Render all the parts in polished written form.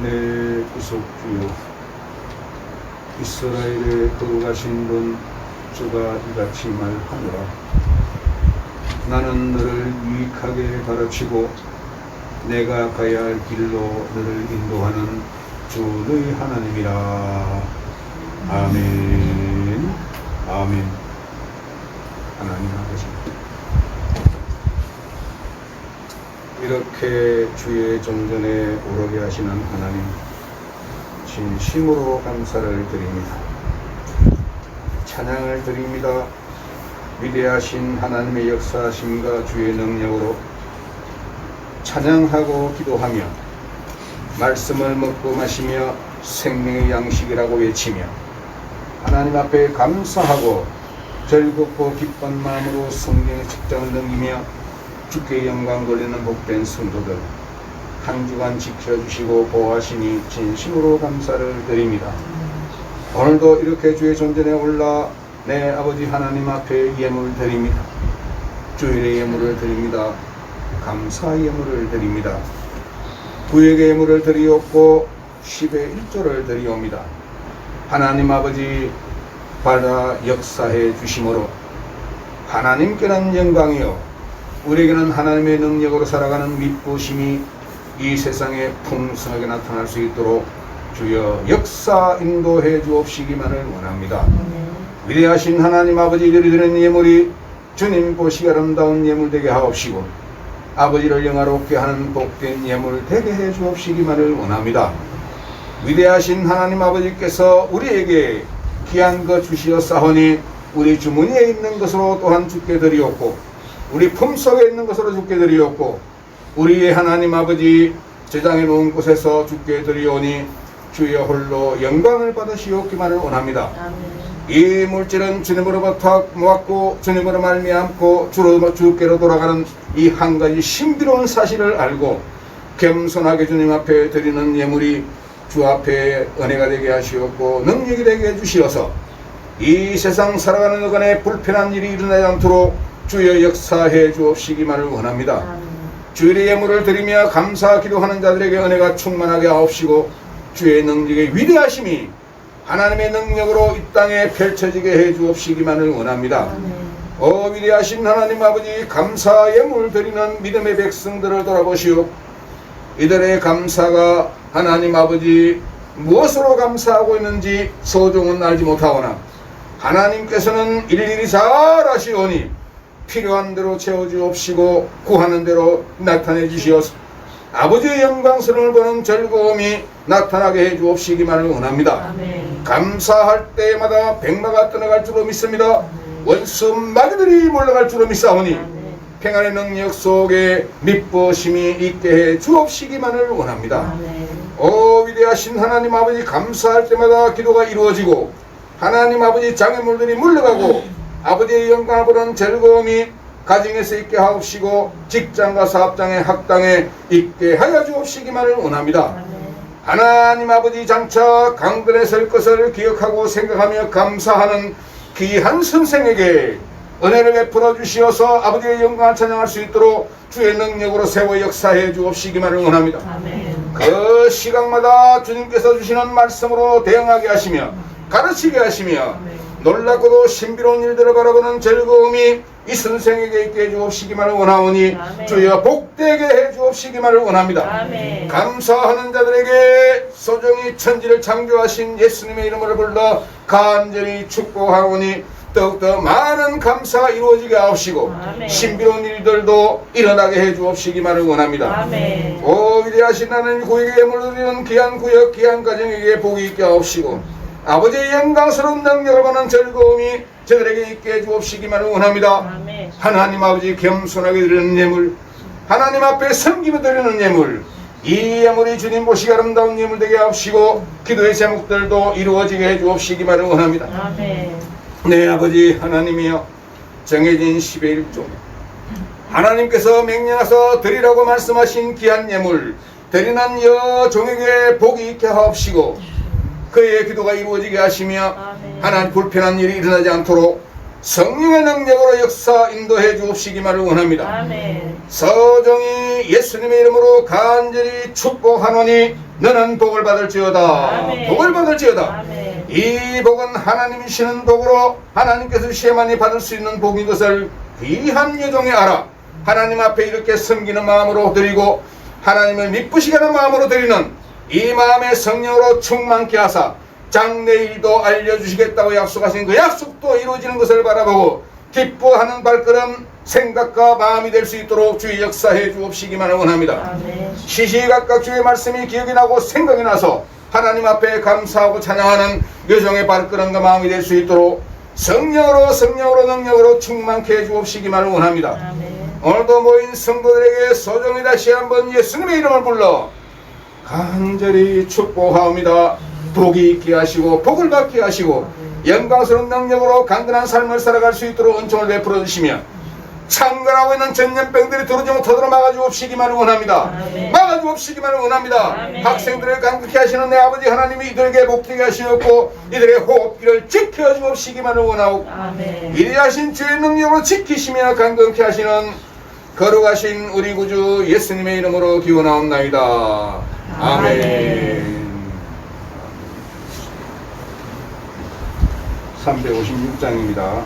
내 구속주요, 이스라엘에 거룩하신 분 주가 이같이 말하노라. 나는 너를 유익하게 가르치고 내가 가야 할 길로 너를 인도하는 주 너희 하나님이라. 아멘. 아멘. 하나님 아버지, 이렇게 주의 정전에 오르게 하시는 하나님, 진심으로 감사를 드립니다. 찬양을 드립니다. 위대하신 하나님의 역사하심과 주의 능력으로 찬양하고 기도하며 말씀을 먹고 마시며 생명의 양식이라고 외치며 하나님 앞에 감사하고 즐겁고 기쁜 마음으로 성경의 책장을 넘기며 주께 영광 돌리는 복된 성도들 한 주간 지켜주시고 보호하시니 진심으로 감사를 드립니다. 오늘도 이렇게 주의 존전에 올라 내 아버지 하나님 앞에 예물을 드립니다. 주일의 예물을 드립니다. 감사 예물을 드립니다. 구역의 예물을 드리옵고 10의 1조를 드리옵니다. 하나님 아버지 받아 역사해 주심으로 하나님께는 영광이요 우리에게는 하나님의 능력으로 살아가는 믿부심이 이 세상에 풍성하게 나타날 수 있도록 주여 역사 인도해 주옵시기만을 원합니다. 위대하신 하나님 아버지, 드리는 예물이 주님 보시기 아름다운 예물 되게 하옵시고 아버지를 영화롭게 하는 복된 예물 되게 해 주옵시기만을 원합니다. 위대하신 하나님 아버지께서 우리에게 귀한 것 주시었사오니 우리 주머니에 있는 것으로 또한 주께 드리옵고 우리 품속에 있는 것으로 주께 드리옵고 우리의 하나님 아버지 저장해 놓은 곳에서 주께 드리오니 주의 홀로 영광을 받으시옵기만을 원합니다. 아멘. 이 물질은 주님으로부터 모았고 주님으로 말미암고 주께로 돌아가는 이 한 가지 신비로운 사실을 알고 겸손하게 주님 앞에 드리는 예물이 주 앞에 은혜가 되게 하시옵고 능력이 되게 해주시어서 이 세상 살아가는 여간에 불편한 일이 일어나지 않도록 주여 역사해 주옵시기만을 원합니다. 주일의 예물을 드리며 감사 기도하는 자들에게 은혜가 충만하게 하옵시고 주의 능력의 위대하심이 하나님의 능력으로 이 땅에 펼쳐지게 해 주옵시기만을 원합니다. 위대하신 하나님 아버지, 감사 예물 드리는 믿음의 백성들을 돌아보시오. 이들의 감사가 하나님 아버지 무엇으로 감사하고 있는지 소종은 알지 못하거나 하나님께서는 일일이 잘 아시오니 필요한 대로 채워주옵시고 구하는 대로 나타내 주시어서 아버지의 영광스러움을 보는 즐거움이 나타나게 해 주옵시기만을 원합니다. 아멘. 감사할 때마다 백마가 떠나갈 줄로 믿습니다. 원수 마귀들이 몰려갈 줄로 믿사오니 평안의 능력 속에 믿부심이 있게 해 주옵시기만을 원합니다. 오 위대하신 하나님 아버지, 감사할 때마다 기도가 이루어지고 하나님 아버지 장애물들이 물러가고 아버지의 영광을 보는 즐거움이 가정에서 있게 하옵시고 직장과 사업장에 학당에 있게 하여 주옵시기만을 원합니다. 하나님 아버지, 장차 강변에 설 것을 기억하고 생각하며 감사하는 귀한 선생에게 은혜를 베풀어 주시어서 아버지의 영광을 찬양할 수 있도록 주의 능력으로 세워 역사해 주옵시기만을 원합니다. 아멘. 그 시각마다 주님께서 주시는 말씀으로 대응하게 하시며 가르치게 하시며 놀랍고도 신비로운 일들을 바라보는 즐거움이 이 선생에게 있게 해 주옵시기만을 원하오니 아멘. 주여 복되게 해 주옵시기만을 원합니다. 아멘. 감사하는 자들에게 소중히 천지를 창조하신 예수님의 이름을 불러 간절히 축복하오니 더욱더 많은 감사가 이루어지게 하옵시고 아멘. 신비로운 일들도 일어나게 해 주옵시기만을 원합니다. 아멘. 오 위대하신 하나님, 구역에 물들이는 귀한 구역 귀한 가정에게 복이 있게 하옵시고 아버지의 영광스러운 능력을 보는 즐거움이 저들에게 있게 해 주옵시기만을 원합니다. 아멘. 하나님 아버지, 겸손하게 드리는 예물, 하나님 앞에 섬기며 드리는 예물, 이 예물이 주님 보시기 아름다운 예물 되게 하옵시고 기도의 제목들도 이루어지게 해 주옵시기만을 원합니다. 아멘. 네 아버지 하나님이여, 정해진 10의 1조 하나님께서 명령하셔서 드리라고 말씀하신 귀한 예물 드리는 여종에게 복이 있게 하옵시고 그의 기도가 이루어지게 하시며 아멘. 하나님 불편한 일이 일어나지 않도록 성령의 능력으로 역사 인도해 주옵시기만을 원합니다. 아멘. 서정이 예수님의 이름으로 간절히 축복하노니 너는 복을 받을지어다. 아멘. 복을 받을지어다. 아멘. 이 복은 하나님이 주시는 복으로 하나님께서 주셔야만이 받을 수 있는 복인 것을 귀한 여종이 알아 하나님 앞에 이렇게 섬기는 마음으로 드리고 하나님을 미쁘시게 하는 마음으로 드리는 이 마음의 성령으로 충만케 하사 장래일도 알려주시겠다고 약속하신 그 약속도 이루어지는 것을 바라보고 기뻐하는 발걸음 생각과 마음이 될 수 있도록 주의 역사해 주옵시기만을 원합니다. 아멘. 시시각각 주의 말씀이 기억이 나고 생각이 나서 하나님 앞에 감사하고 찬양하는 여정의 발걸음과 마음이 될 수 있도록 성령으로 능력으로 충만케 해 주옵시기만을 원합니다. 아멘. 오늘도 모인 성도들에게 소정히 다시 한번 예수님의 이름을 불러 간절히 축복하옵니다. 복이 있게 하시고 복을 받게 하시고 영광스러운 능력으로 강건한 삶을 살아갈 수 있도록 은총을 베풀어 주시며 창건하고 있는 전염병들이 들어오지 못하도록 막아주옵시기만을 원합니다. 아멘. 막아주옵시기만을 원합니다. 아멘. 학생들을 강극케 하시는 내 아버지 하나님이 이들에게 복되게 하시옵고 이들의 호흡기를 지켜주옵시기만을 원하고 아멘. 이리하신 주의 능력으로 지키시며 강건케 하시는 거룩하신 우리 구주 예수님의 이름으로 기원하옵나이다. 아멘. 356장입니다.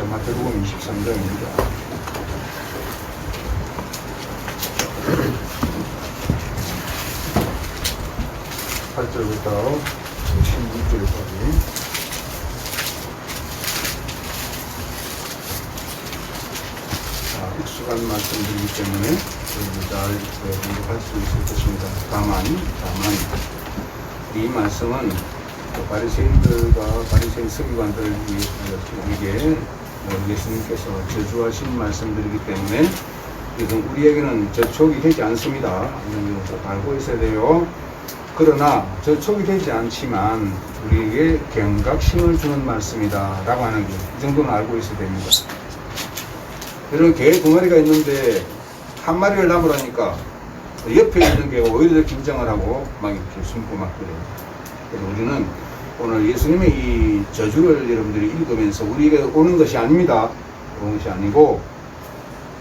마태복음 23장입니다. 8절부터 16절까지. 익숙한 말씀들이기 때문에 잘 공부할 수 있을 것입니다. 다만 이 말씀은 바리새인들과 바리새인 서기관들에게 예수님께서 저주하신 말씀들이기 때문에 이것은 우리에게는 저촉이 되지 않습니다. 이런 꼭 알고 있어야 돼요. 그러나 저촉이 되지 않지만 우리에게 경각심을 주는 말씀이다 라고 하는 것, 이 정도는 알고 있어야 됩니다. 여러분, 개 2마리가 있는데 한 마리를 남으라니까 옆에 있는 개가 오히려 긴장을 하고 막 이렇게 숨고 막 그래요. 그래서 우리는 오늘 예수님의 이 저주를 여러분들이 읽으면서 우리에게 오는 것이 아닙니다. 오는 것이 아니고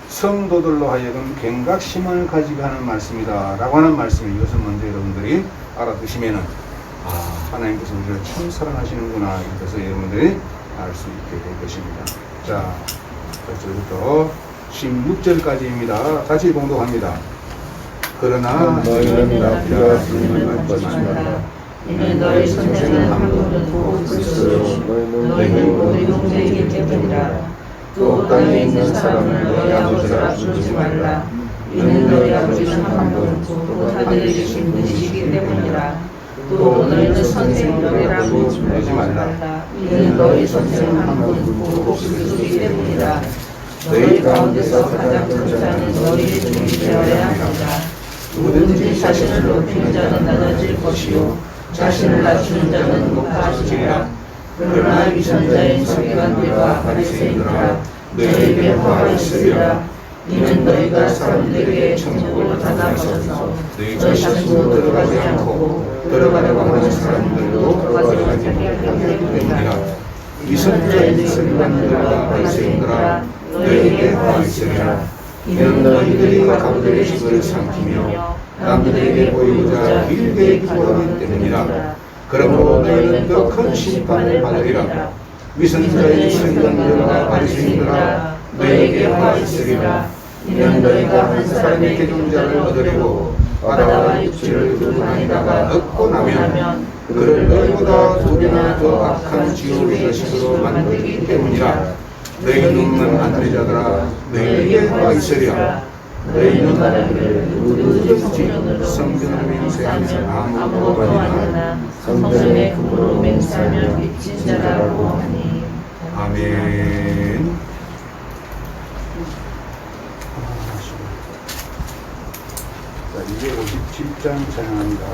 성도들로 하여금 경각심을 가지고 하는 말씀이다 라고 하는 말씀을, 이것을 먼저 여러분들이 알아두시면은 하나님께서 우리를 참 사랑하시는구나, 이것을 여러분들이 알 수 있게 될 것입니다. 자, 벌써부터 16절까지입니다. 같이 봉독합니다. 그러나 너희는 나비가 주님을 받지 말라. 이는 너희 선생은 한국은 보고 그리스도 너희는 모두 형제이기 때문이라. 또 땅에 있는 사람을 너희 아버지라 부르지 말라. 이는 너희 아버지는 한분 곧 하늘에 계신 분이시기 때문이라. 또 너희는 선생님이라고 부르지 말라. 이는 너희 선생은 한분 곧 그리스도이기 때문이라. 너희 가운데서 가장 큰 자는 너희의 종이 되어야 합니다. 누구든지 자신을 높이는 자는 낮아질 것이요 자신을 낮추는 자는 높아지리라. 그러나 위선자인 서기관들과 바리새인들아, 너희에게 화가 있으리라. 이는 너희가 사람들에게 천국을 닫아버려서 너희 자신도 들어가지 않고 들어가려고 하는 사람들도 들어가지 않게 하기 때문이라. 위선자인 서기관들과 바리새인들아, 너희에게 화가 있으리라. 이는 너희들이 가부들의 집을 삼키며 남들에게 보이고자 길게 기도하기 때문이라. 그러므로 너희는 더 큰 심판을 받으리라. 위선자의 서기관들과 바리새인들아, 너희에게 화가 있으리라. 이는 너희가 한 사람의 계종자를 얻으려고 바다와 육지를 구분하다가 얻고 나면 그를 너희보다 2배나 더 악한 지옥의 자식으로 만들기 때문이라. 너희 눈만 하늘의 자들아, 너희에게 화가 있으리라. 너희는 말하기를 누구든지 성전을 맹세하면 아무것도 아니나 성전의 금으로 맹세하면 빚진 자라고 하니. 아멘. 자, 이제 57장 찬양합니다.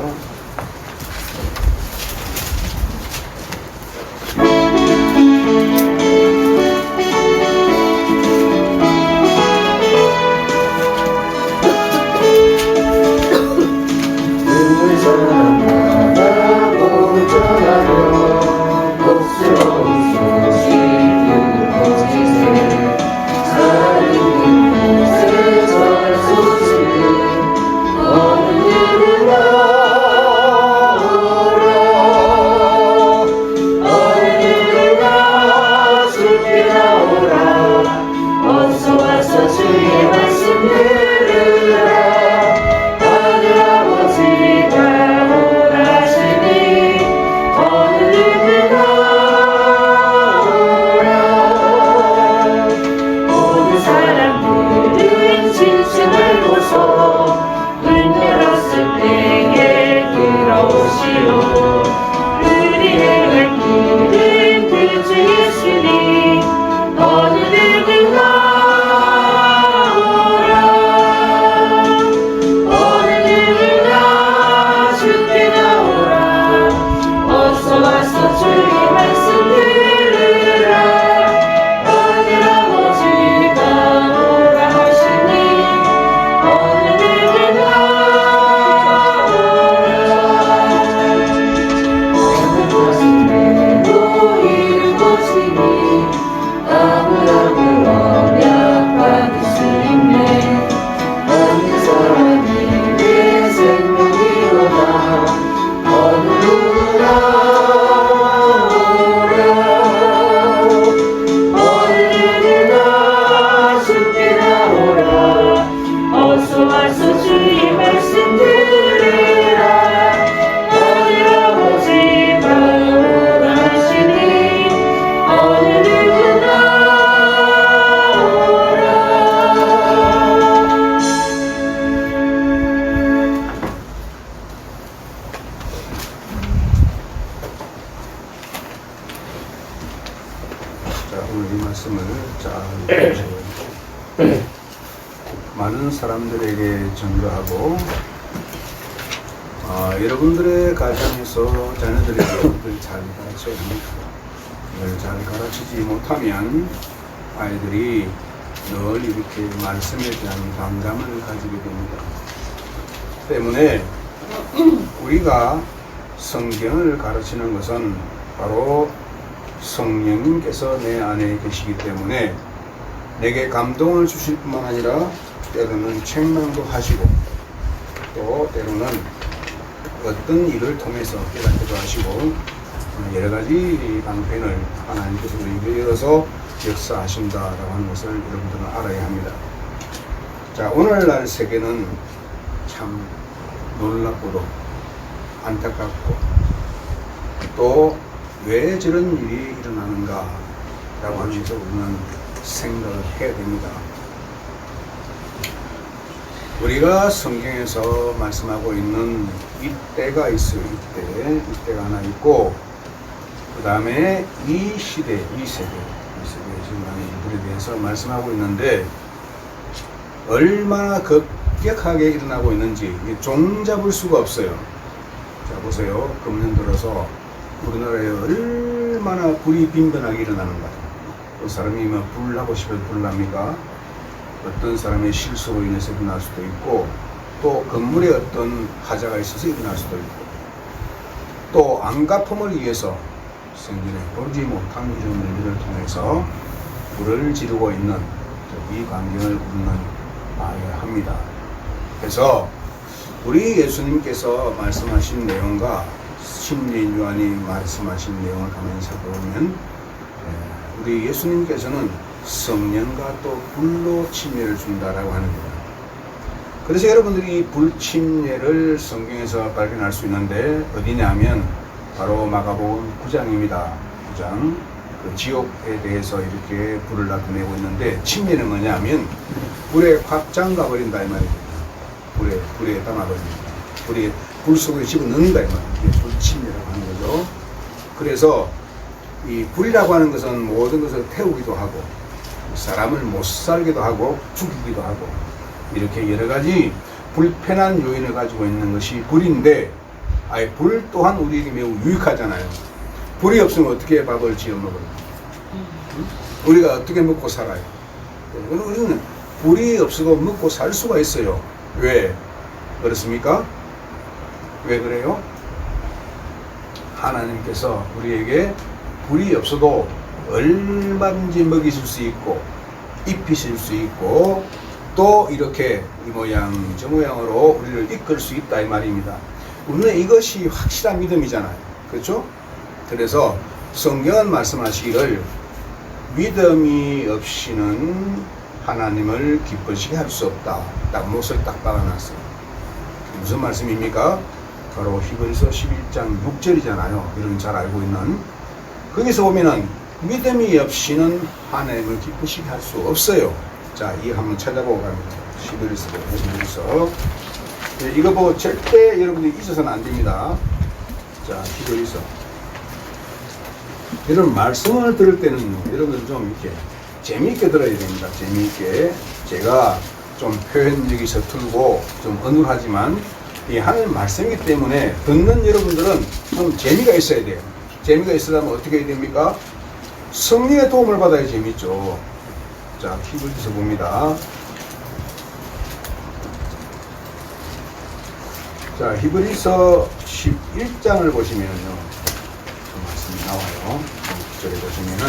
많은 사람들에게 증거하고 여러분들의 가정에서 자녀들에게 이걸 잘 가르쳐야 됩니다. 이걸 잘 가르치지 못하면 아이들이 늘 이렇게 말씀에 대한 반감을 가지게 됩니다. 때문에 우리가 성경을 가르치는 것은 바로 성령님께서 내 안에 계시기 때문에 내게 감동을 주실 뿐만 아니라 때로는 책망도 하시고 또 때로는 어떤 일을 통해서 깨닫기도 하시고 여러 가지 방편을 하나님께서 우리에게 열어서 역사하신다라고 하는 것을 여러분들은 알아야 합니다. 자, 오늘날 세계는 참 놀랍고도 안타깝고 또 왜 저런 일이 일어나는가 라고 하는 것을 우리는 생각을 해야 됩니다. 우리가 성경에서 말씀하고 있는 이때가 있어요. 이때가 하나 있고 그 다음에 이 시대, 이 세대에 지금 하는 일들에 대해서 말씀하고 있는데 얼마나 급격하게 일어나고 있는지 종잡을 수가 없어요. 자, 보세요. 금년 들어서 우리나라에 얼마나 불이 빈번하게 일어나는가. 그 사람이 뭐 불나고 싶어서 불납니까? 어떤 사람의 실수로 인해서 일어날 수도 있고 또 건물에 어떤 하자가 있어서 일어날 수도 있고 또 안갚음을 위해서 생전에 보지 못한 이런 일들을 통해서 불을 지르고 있는 이 광경을 우리는 봐야 합니다. 그래서 우리 예수님께서 말씀하신 내용과 신인 요한이 말씀하신 내용을 가만히 살펴보면 우리 예수님께서는 성령과 또 불로 침례를 준다라고 하는 거예요. 그래서 여러분들이 이 불침례를 성경에서 발견할 수 있는데 어디냐면 바로 마가복음 9장입니다. 9장 그 지옥에 대해서 이렇게 불을 나타내고 있는데 침례는 뭐냐면 불에 확 잠가버린다 이 말입니다. 불에 담아버립니다. 불 속에 집어넣는다 이 말입니다. 이게 불침례라고 하는 거죠. 그래서 이 불이라고 하는 것은 모든 것을 태우기도 하고 사람을 못 살기도 하고 죽이기도 하고 이렇게 여러 가지 불편한 요인을 가지고 있는 것이 불인데 불 또한 우리에게 매우 유익하잖아요. 불이 없으면 어떻게 밥을 지어 먹어요? 우리가 어떻게 먹고 살아요? 우리는 불이 없어도 먹고 살 수가 있어요. 왜 그렇습니까? 왜 그래요? 하나님께서 우리에게 불이 없어도 얼마든지 먹이실 수 있고 입히실 수 있고 또 이렇게 이 모양 저 모양으로 우리를 이끌 수 있다 이 말입니다. 우리는 이것이 확실한 믿음이잖아요. 그렇죠? 그래서 성경은 말씀하시기를 믿음이 없이는 하나님을 기쁘시게 할 수 없다. 딱 못을 딱 박아놨어요. 무슨 말씀입니까? 바로 히브리서 11장 6절이잖아요. 여러분 잘 알고 있는. 거기서 보면은 믿음이 없이는 하나님을 기쁘시게 할 수 없어요. 자, 이 한번 찾아보고 갑니다. 히브리서. 이거 보고 절대 여러분들이 잊어서는 안 됩니다. 자, 히브리서. 이런 말씀을 들을 때는 여러분들 좀 이렇게 재미있게 들어야 됩니다. 재미있게. 제가 좀 표현력이 서툴고 좀 어눌하지만 이 하나님 말씀이기 때문에 듣는 여러분들은 좀 재미가 있어야 돼요. 재미가 있으려면 어떻게 해야 됩니까? 성령의 도움을 받아야 재미있죠. 자, 히브리서 봅니다. 자, 히브리서 11장을 보시면요. 그 말씀이 나와요. 6절에 보시면은.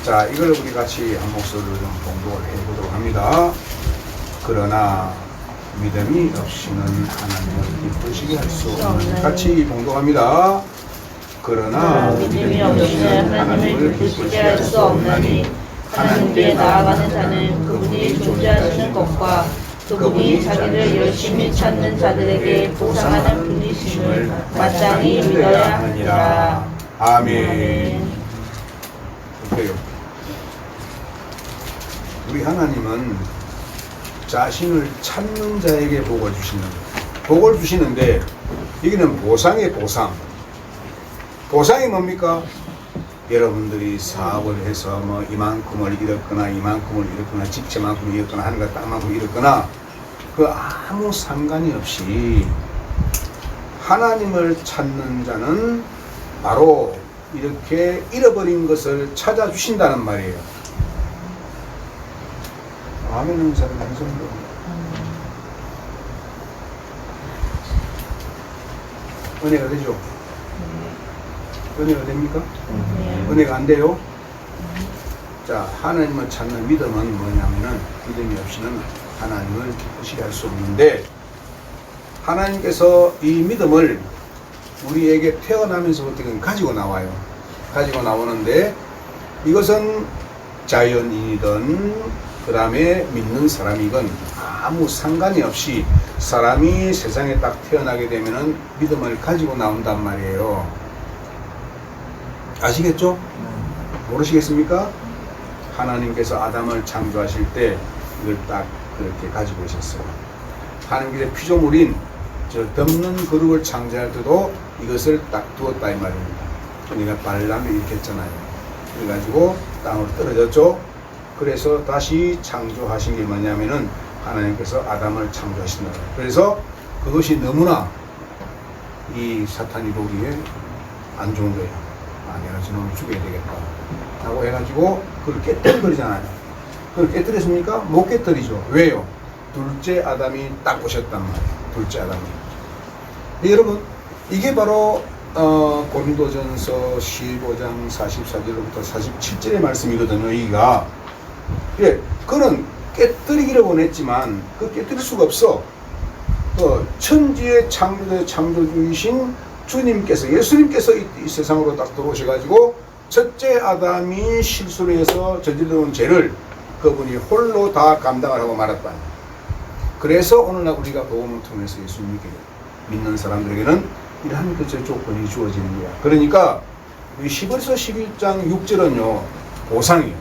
자, 이걸 우리 같이 한 목소리로 좀 공부를 해보도록 합니다. 그러나 믿음이 없이는 하나님을 기쁘시게 할 수 없는. 같이 공부합니다. 그러나 믿음이 없이는 하나님을 기쁘시게 할 수 없나니 하나님께 나아가는 자는 그분이 존재하시는 것과 그분이 자기를 열심히 찾는 자들에게 보상하는 분이심을 마땅히 믿어야 하니라. 아멘. 어때요? 우리 하나님은 자신을 찾는 자에게 복을 주시는 거예요. 복을 주시는데 여기는 보상의 보상. 보상이 뭡니까? 여러분들이 사업을 해서 뭐 이만큼을 잃었거나 이만큼을 잃었거나 집채만큼 잃었거나 하는 거 땅만큼 잃었거나 그 아무 상관이 없이 하나님을 찾는 자는 바로 이렇게 잃어버린 것을 찾아주신다는 말이에요. 아멘은 사람 한 손도. 은혜가 되죠? 은혜가 됩니까? 은혜가 안 돼요? 자, 하나님을 찾는 믿음은 뭐냐면은 믿음이 없이는 하나님을 기쁘시게 할 수 없는데, 하나님께서 이 믿음을 우리에게 태어나면서부터 가지고 나와요. 가지고 나오는데, 이것은 자연인이든 그 다음에 믿는 사람이건 아무 상관이 없이 사람이 세상에 딱 태어나게 되면은 믿음을 가지고 나온단 말이에요. 아시겠죠? 모르시겠습니까? 하나님께서 아담을 창조하실 때 이걸 딱 그렇게 가지고 오셨어요. 하나님께서 피조물인 저 덮는 그룹을 창조할 때도 이것을 딱 두었다 이 말입니다. 우리가 발람에 이렇게 했잖아요. 그래가지고 땅으로 떨어졌죠. 그래서 다시 창조하신 게 뭐냐면은 하나님께서 아담을 창조하신다. 그래서 그것이 너무나 이 사탄이 보기에 안 좋은 거예요. 아, 내가 저놈을 죽여야 되겠다 라고 해가지고 그걸 깨뜨려버리잖아요. 그걸 깨뜨렸습니까? 못 깨뜨리죠. 왜요? 둘째 아담이 딱 오셨단 말이에요. 둘째 아담이. 여러분, 이게 바로 고린도전서 15장 44절부터 47절의 말씀이거든요. 여기가. 예, 그는 깨뜨리기를 원했지만 그 깨뜨릴 수가 없어. 천지의 창조주이신 주님께서, 예수님께서 이 세상으로 딱 들어오셔가지고 첫째 아담이 실수를 해서 저질러온 죄를 그분이 홀로 다 감당을 하고 말았다. 그래서 오늘날 우리가 복음을 통해서 예수님께 믿는 사람들에게는 이러한 그 조건이 주어지는 거야. 그러니까 이 11서 11장 6절은요 보상이에요.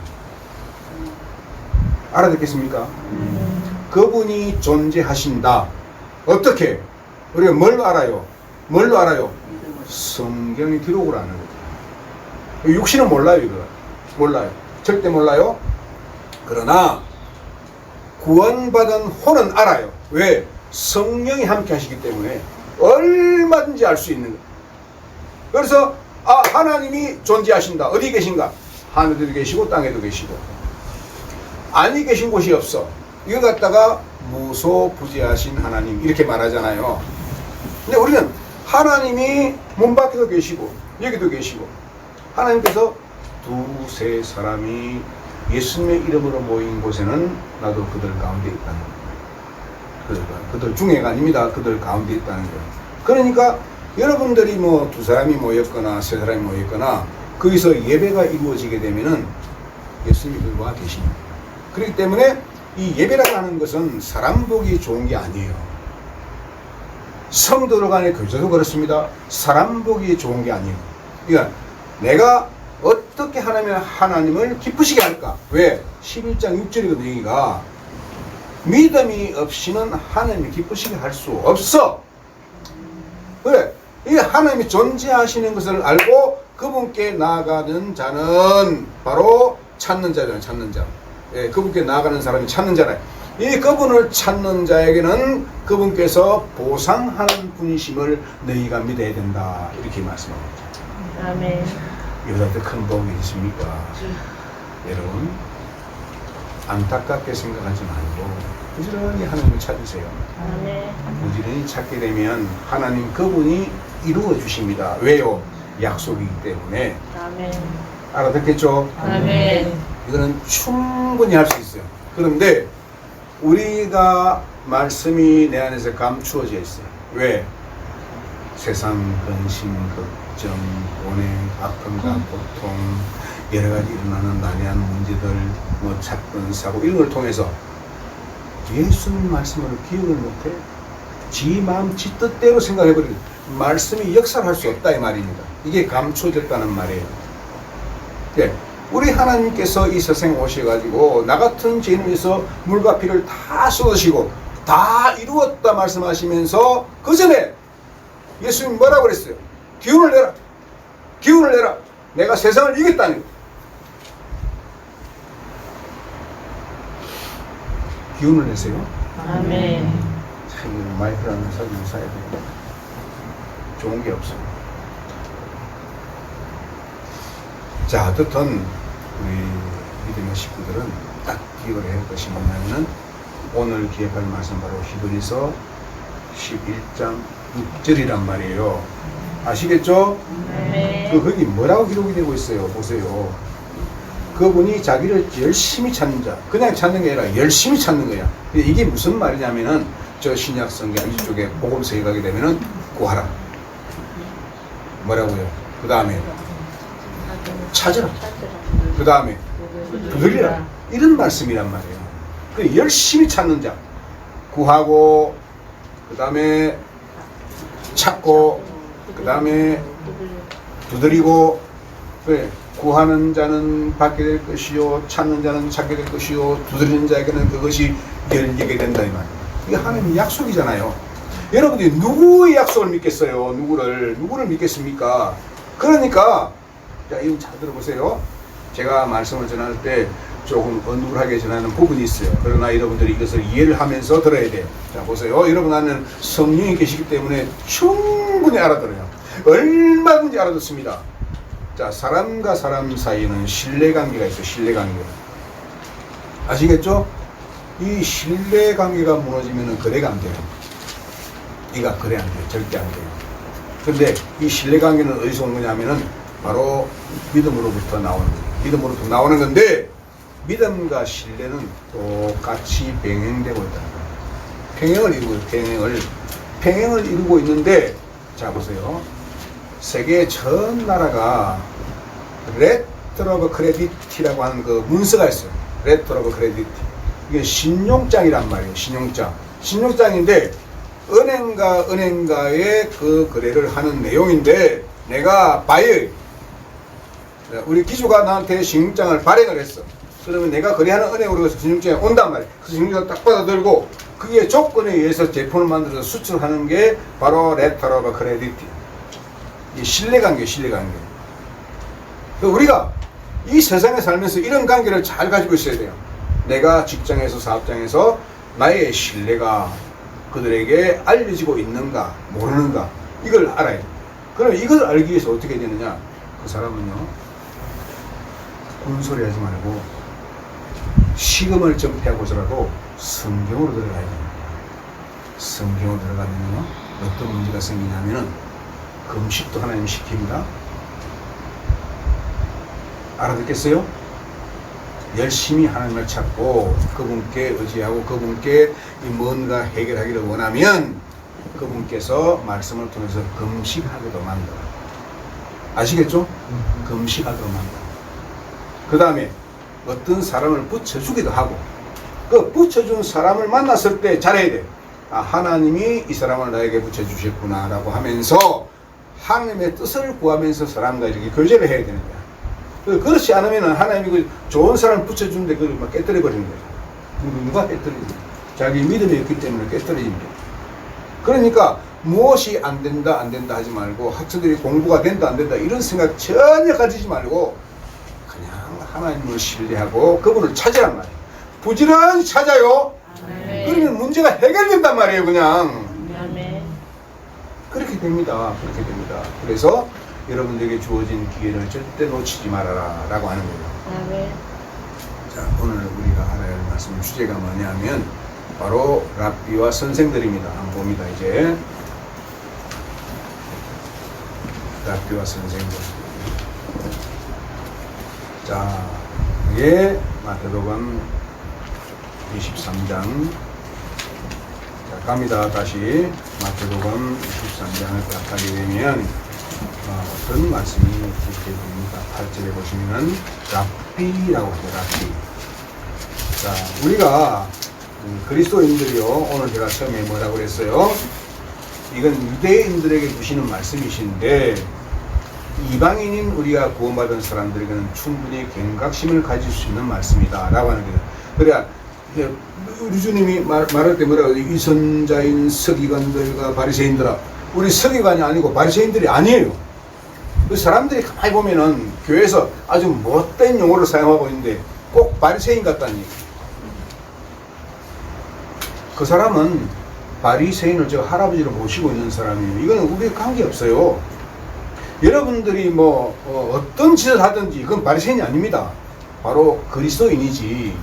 알아듣겠습니까? 그분이 존재하신다. 어떻게? 우리가 뭘 알아요? 뭘로 알아요? 성경의 기록을 아는 거죠. 육신은 몰라요, 이거. 몰라요. 절대 몰라요. 그러나 구원받은 혼은 알아요. 왜? 성령이 함께 하시기 때문에 얼마든지 알 수 있는 거예요. 그래서 하나님이 존재하신다. 어디 계신가? 하늘에도 계시고 땅에도 계시고 아니 계신 곳이 없어. 이거 갖다가 무소부지하신 하나님 이렇게 말하잖아요. 근데 우리는 하나님이 문 밖에도 계시고 여기도 계시고 하나님께서 두세 사람이 예수님의 이름으로 모인 곳에는 나도 그들 가운데 있다는 거예요. 그들 중에가 아닙니다. 그들 가운데 있다는 거예요. 그러니까 여러분들이 뭐 두 사람이 모였거나 세 사람이 모였거나 거기서 예배가 이루어지게 되면은 예수님이 그와 계십니다. 그렇기 때문에 이 예배라고 하는 것은 사람 보기 좋은 게 아니에요. 성도들 간의 교제도 그렇습니다. 사람 보기 좋은 게 아니에요. 그러니까 내가 어떻게 하면 하나님을 기쁘시게 할까? 왜? 11장 6절이거든요. 여기가 믿음이 없이는 하나님을 기쁘시게 할 수 없어. 그래. 이 하나님이 존재하시는 것을 알고 그분께 나아가는 자는 바로 찾는 자잖아요. 찾는 자. 예, 그분께 나아가는 사람이 찾는 자라. 이 그분을 찾는 자에게는 그분께서 보상하는 분이심을 너희가 믿어야 된다. 이렇게 말씀합니다. 아멘. 이보다 더 큰 복이 있습니까? 여러분, 안타깝게 생각하지 말고 부지런히 하나님을 찾으세요. 아멘. 부지런히 찾게 되면 하나님 그분이 이루어 주십니다. 왜요? 약속이기 때문에. 아멘. 알아듣겠죠? 아멘. 이거는 충분히 할 수 있어요. 그런데 우리가 말씀이 내 안에서 감추어져 있어요. 왜? 세상 근심, 걱정, 고뇌, 아픔과 고통, 여러 가지 일어나는 난해한 문제들, 뭐 사건, 사고 이런 걸 통해서 예수님 말씀을 기억을 못해. 지 마음, 지 뜻대로 생각해버리고 말씀이 역사할 수 없다 이 말입니다. 이게 감추어졌다는 말이에요. 네. 우리 하나님께서 이 세상에 오셔가지고 나 같은 죄인을 위해서 물과 피를 다 쏟으시고 다 이루었다 말씀하시면서 그 전에 예수님이 뭐라고 그랬어요? 기운을 내라. 기운을 내라. 내가 세상을 이겼다는 거예요. 기운을 내세요? 아멘. 참 마이크라는 사진 사야 돼. 좋은 게 없어. 자, 어떻든 우리 믿음의 식구들은 딱 기억을 해야 할 것이 뭐냐면은 오늘 기억할 말씀 바로 히브리서 11장 6절이란 말이에요. 아시겠죠? 네. 거기 뭐라고 기록이 되고 있어요? 보세요. 그분이 자기를 열심히 찾는 자, 그냥 찾는 게 아니라 열심히 찾는 거야. 이게 무슨 말이냐면은 저 신약 성경 이쪽에 복음서에 가게 되면은 구하라. 뭐라고요? 그 다음에 찾으라. 그 다음에 두드리라. 이런 말씀이란 말이에요. 그 열심히 찾는 자, 구하고, 그 다음에 찾고, 그 다음에 두드리고, 그래. 구하는 자는 받게 될 것이요, 찾는 자는 찾게 될 것이요, 두드리는 자에게는 그것이 열리게 된다 이 말이에요. 이게 하나님의 약속이잖아요. 여러분들이 누구의 약속을 믿겠어요? 누구를 믿겠습니까? 그러니까 자, 이거 잘 들어보세요. 제가 말씀을 전할 때 조금 어눌하게 전하는 부분이 있어요. 그러나 여러분들이 이것을 이해를 하면서 들어야 돼요. 자, 보세요. 여러분 안에는 성령이 계시기 때문에 충분히 알아들어요. 얼마든지 알아듣습니다. 자, 사람과 사람 사이에는 신뢰관계가 있어요. 신뢰관계. 아시겠죠? 이 신뢰관계가 무너지면 거래가 안 돼요. 이가 거래 안 돼요. 절대 안 돼요. 근데 이 신뢰관계는 어디서 온 거냐면은 바로 믿음으로부터 나오는 거예요. 믿음으로부터 나오는 건데 믿음과 신뢰는 똑같이 병행되고 있다는 거예요. 평행을 이루고 있어요. 평행을 이루고 있는데 자 보세요. 세계 전 나라가 레터 오브 크레디티라고 하는 그 문서가 있어요. 레터 오브 크레디티. 이게 신용장이란 말이에요. 신용장인데 은행과 은행과의 그 거래를 하는 내용인데 내가 바이어 우리 기주가 나한테 신용장을 발행을 했어. 그러면 내가 거래하는 은행으로 해서 신용장이 온단 말이에요. 그 신용장을 딱 받아들고 그게 조건에 의해서 제품을 만들어서 수출하는 게 바로 레터 오브 크레디티. 이 신뢰관계. 우리가 이 세상에 살면서 이런 관계를 잘 가지고 있어야 돼요. 내가 직장에서 사업장에서 나의 신뢰가 그들에게 알려지고 있는가 모르는가 이걸 알아야 돼요. 그럼 이걸 알기 위해서 어떻게 되느냐? 그 사람은요 군소리 하지 말고 식음을 좀 피하고서라도 성경으로 들어가야 됩니다. 성경으로 들어가면요 어떤 문제가 생기냐면은 금식도 하나님 시킵니다. 알아듣겠어요? 열심히 하나님을 찾고 그분께 의지하고 그분께 뭔가 해결하기를 원하면 그분께서 말씀을 통해서 금식하게도 만들어요. 아시겠죠? 금식하게도 만들어요. 그 다음에 어떤 사람을 붙여주기도 하고 그 붙여준 사람을 만났을 때 잘해야 돼. 아, 하나님이 이 사람을 나에게 붙여주셨구나 라고 하면서 하나님의 뜻을 구하면서 사람과 이렇게 교제를 해야 되는 거야. 그렇지 않으면 하나님이 그 좋은 사람을 붙여주는데 그걸 막 깨뜨려 버리는 거야. 누가 깨뜨리지? 자기 믿음이 없기 때문에 깨뜨려집니다. 그러니까 무엇이 안 된다 하지 말고 학생들이 공부가 된다 안 된다 이런 생각 전혀 가지지 말고 그냥 하나님을 신뢰하고 그분을 찾으란 말이에요. 부지런히 찾아요. 그러면 문제가 해결된단 말이에요. 그냥. 그렇게 됩니다. 그래서 여러분들에게 주어진 기회를 절대 놓치지 말아라 라고 하는 거예요. 자, 오늘 우리가 알아야 할 말씀 주제가 뭐냐면 바로 랍비와 선생들입니다. 한번 봅니다. 이제 랍비와 선생들. 자, 이게 마태복음 23장. 자, 갑니다. 다시 마태복음 23장을 딱 하게 되면 어떤 말씀이 이렇게 됩니다. 8절에 보시면은 랍비라고 하죠. 랍비. 자, 우리가 그리스도인들이요 오늘 제가 처음에 뭐라고 그랬어요? 이건 유대인들에게 주시는 말씀이신데 이방인인 우리가 구원받은 사람들에게는 충분히 경각심을 가질 수 있는 말씀이다 라고 하는 거예요. 그래야 우리 주님이 말할 때 뭐라고 해요? 위선자인 서기관들과 바리새인들아. 우리 서기관이 아니고 바리새인들이 아니에요. 그 사람들이 가만히 보면은 교회에서 아주 못된 용어를 사용하고 있는데 꼭 바리새인 같다니. 그 사람은 바리새인을 저 할아버지로 모시고 있는 사람이에요. 이거는 우리에 관계없어요. 여러분들이 뭐 어떤 짓을 하든지 그건 바리새인이 아닙니다. 바로 그리스도인이지.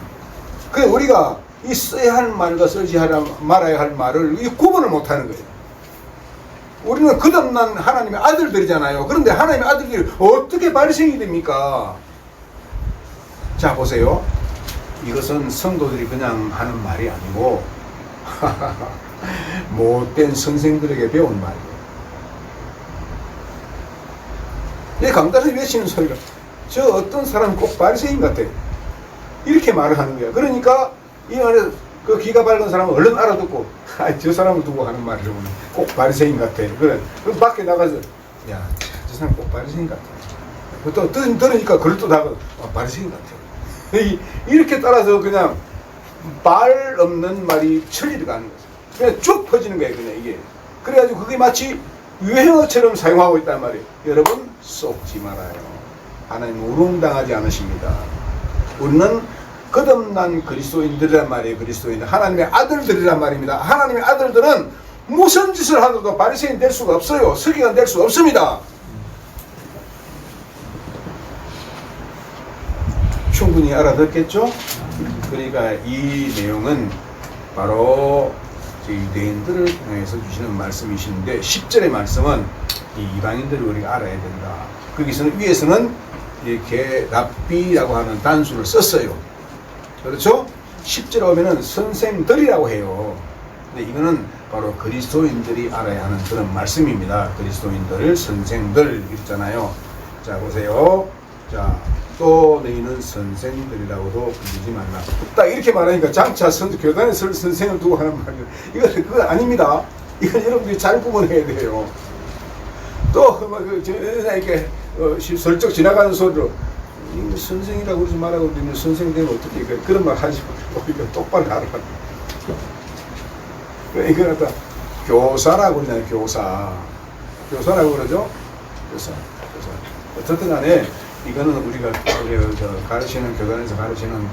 그래 우리가 이 써야 할 말과 쓰지 말아야 할 말을 이 구분을 못하는 거예요. 우리는 거듭난 하나님의 아들들이잖아요. 그런데 하나님의 아들들이 어떻게 바리새인이 됩니까? 자 보세요. 이것은 성도들이 그냥 하는 말이 아니고 못된 선생들에게 배운 말이에요. 이 강단을 외치는 소리가 저 어떤 사람은 꼭 바리새인 같아. 이렇게 말을 하는 거야. 그러니까 이 말에 그 귀가 밝은 사람은 얼른 알아듣고 저 사람을 두고 하는 말이죠. 꼭 바리새인 같아. 그래. 그럼 밖에 나가서 야, 저 사람 꼭 바리새인 같아. 또 들으니까 그걸 또 나가 바리새인 같아. 이렇게 따라서 그냥 말 없는 말이 천리를 가는 거죠. 그냥 쭉 퍼지는 거예요. 그냥 이게. 그래가지고 그게 마치 유행어처럼 사용하고 있단 말이에요. 여러분 속지 말아요. 하나님 우롱당하지 않으십니다. 우리는 거듭난 그리스도인들이란 말이에요. 그리스도인들 하나님의 아들들이란 말입니다. 하나님의 아들들은 무슨 짓을 하더라도 바리새인 될 수가 없어요. 서기관 될 수 없습니다. 충분히 알아듣겠죠? 그러니까 이 내용은 바로 유대인들을 향해서 주시는 말씀이신데 10절의 말씀은 이 이방인들을 우리가 알아야 된다. 거기서는 위에서는 이렇게 랍비라고 하는 단수를 썼어요. 그렇죠? 10절에 오면은 선생들이라고 해요. 근데 이거는 바로 그리스도인들이 알아야 하는 그런 말씀입니다. 그리스도인들, 선생들 있잖아요. 자 보세요. 자 또 너희는 선생들이라고도 불리지 말라. 딱 이렇게 말하니까 장차 교단에 선생을 두고 하는 말이에요. 그거 아닙니다. 이건 여러분들이 잘 구분해야 돼요. 또 이렇게 슬쩍 지나가는 소리로 선생이라고 그러지 말라고 그러면 선생 되면 어떻게 그런 말 하지 말고 똑바로 하라. 이건 갖다 교사라고 그러잖아요. 교사라고 그러죠. 교사. 어쨌든 간에 이거는 우리가 가르치는 교단에서 가르치는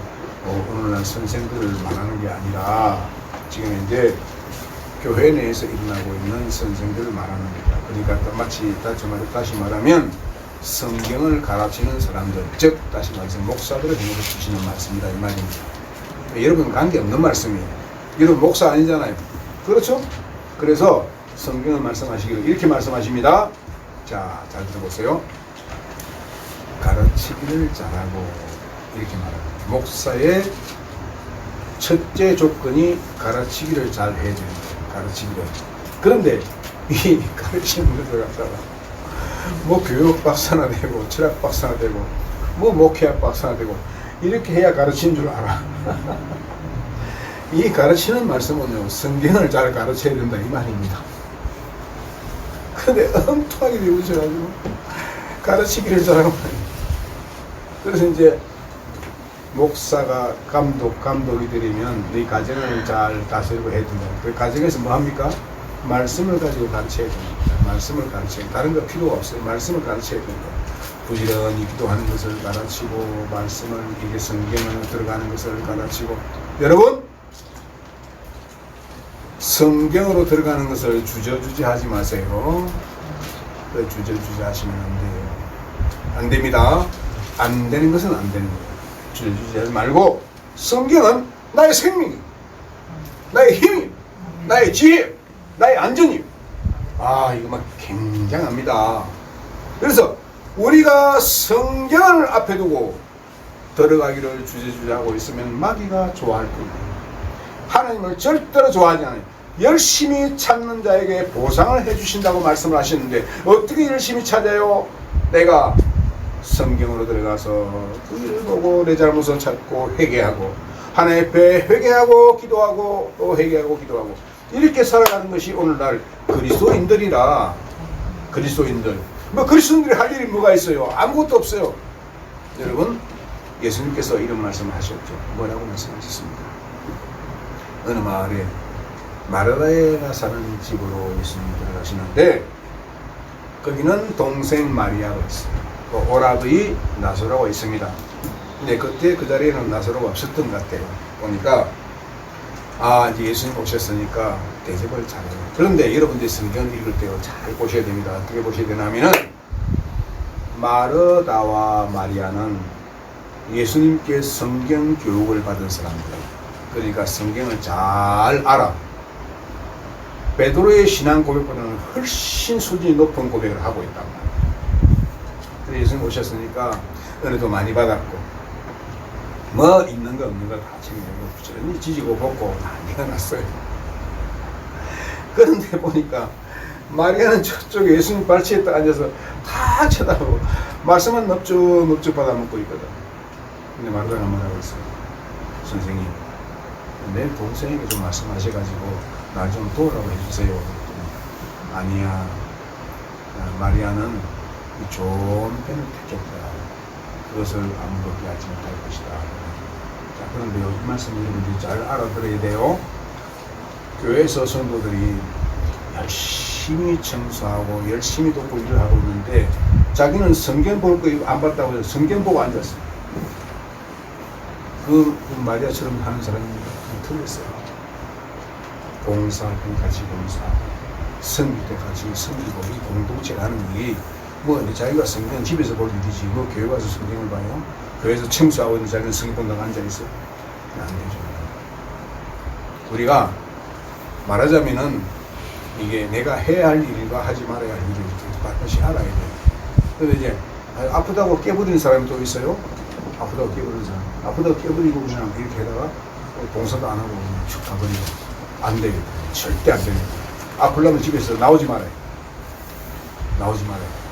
오늘날 선생들을 말하는 게 아니라 지금 이제 교회 내에서 일어나고 있는 선생들을 말하는 겁니다. 그러니까 마치 다시 말하면 성경을 가르치는 사람들, 즉 다시 말해서 목사들을 힘으로 주시는 말씀이다 이 말입니다. 여러분 관계없는 말씀이에요. 여러분 목사 아니잖아요. 그렇죠? 그래서 성경을 말씀하시기를 이렇게 말씀하십니다. 자, 잘 들어보세요. 가르치기를 잘하고 이렇게 말합니다. 목사의 첫째 조건이 가르치기를 잘 해야 됩니다. 가르치기를. 그런데 이 가르치는 것을 갖다가 뭐 교육 박사나 되고 철학 박사나 되고 뭐 목회학 박사나 되고 이렇게 해야 가르치는 줄 알아. 이 가르치는 말씀은요 성경을 잘 가르쳐야 된다 이 말입니다. 그런데 엉뚱하게 배우셔가지고 가르치기를 잘하고 말이에요. 그래서 이제 목사가 감독이 되려면 너희 가정을 잘 다스리고 해야 된다. 그 가정에서 뭐 합니까? 말씀을 가지고 가르쳐야 됩니다. 말씀을 가르쳐야 다른 거 필요가 없어요. 말씀을 가르쳐야 됩니다. 부지런히 기도하는 것을 가르치고 말씀을 이게 성경을 들어가는 것을 가르치고 여러분 성경으로 들어가는 것을 주저주저 하지 마세요. 주저주저 하시면 안 돼요. 안 됩니다. 안 되는 것은 안 되는 거예요. 주저주저 하지 말고 성경은 나의 생명이, 나의 힘이, 나의 지혜, 나의 안전이. 이거 막 굉장합니다. 그래서 우리가 성경을 앞에 두고 들어가기를 주저주저 하고 있으면 마귀가 좋아할 겁니다. 하나님을 절대로 좋아하지 않아요. 열심히 찾는 자에게 보상을 해주신다고 말씀을 하시는데 어떻게 열심히 찾아요? 내가 성경으로 들어가서 그 일을 보고 내 잘못을 찾고 회개하고 하나님 앞에 회개하고 기도하고 또 회개하고 기도하고 이렇게 살아가는 것이 오늘날 그리스도인들이라. 그리스도인들 뭐 그리스도인들이 할 일이 뭐가 있어요? 아무것도 없어요. 여러분 예수님께서 이런 말씀을 하셨죠. 뭐라고 말씀하셨습니까? 어느 마을에 마르다에가 사는 집으로 예수님이 들어가시는데 거기는 동생 마리아가 있어요. 오라의 나사로가 있습니다. 근데 그때 그 자리에는 나사로가 없었던 것 같아요. 보니까 이제 예수님 오셨으니까 대접을 잘해요. 그런데 여러분들이 성경을 읽을 때 잘 보셔야 됩니다. 어떻게 보셔야 되냐면은 마르다와 마리아는 예수님께 성경 교육을 받은 사람들, 그러니까 성경을 잘 알아. 베드로의 신앙 고백보다는 훨씬 수준이 높은 고백을 하고 있단 말이에요. 그래서 예수님 오셨으니까 은혜도 많이 받았고, 뭐 있는 거 없는 거 다 챙기고 부지런히 지지고 볶고 난리가 났어요. 그런데 보니까 마리아는 저쪽에 예수님 발치에 딱 앉아서 다 쳐다보고 말씀은 넙죽넙죽 받아먹고 있거든. 근데 마리아가 뭐라고 했어요? 선생님, 내 동생에게 좀 말씀하셔가지고 날 좀 도우라고 해주세요. 그랬더니, 아니야, 마리아는 이 좋은 편을 택했다. 그것을 아무도 피하지 못할 것이다. 자, 그런데 이 말씀 여러분들이 잘 알아들어야 돼요. 교회에서 성도들이 열심히 청소하고 열심히 돕고 일을 하고 있는데 자기는 성경 볼 거 안 봤다고 해서 성경 보고 앉았어요. 그 마리아처럼 하는 사람이 틀렸어요. 봉사할 때 같이 봉사하고 섬길 때 같이 섬기고 이 공동체가 하는 일이 뭐 자기가 성경 집에서 볼 일이지 뭐 교회 가서 성경을 봐요? 교회에서 청소하고 있는 자기는 성경 본다고 앉아있어? 안 되죠. 우리가 말하자면은 이게 내가 해야 할 일과 하지 말아야 할 일을 이렇게 반드시 알아야 돼요. 근데 이제 아프다고 깨버리는 사람이 또 있어요. 아프다고 깨버리는 사람. 아프다고 깨버리고 그냥 이렇게 하다가 봉사도 안 하고 그냥 쭉 가버리고. 안 돼요. 절대 안 됩니다. 아프려면 집에서 나오지 말아요. 나오지 말아요.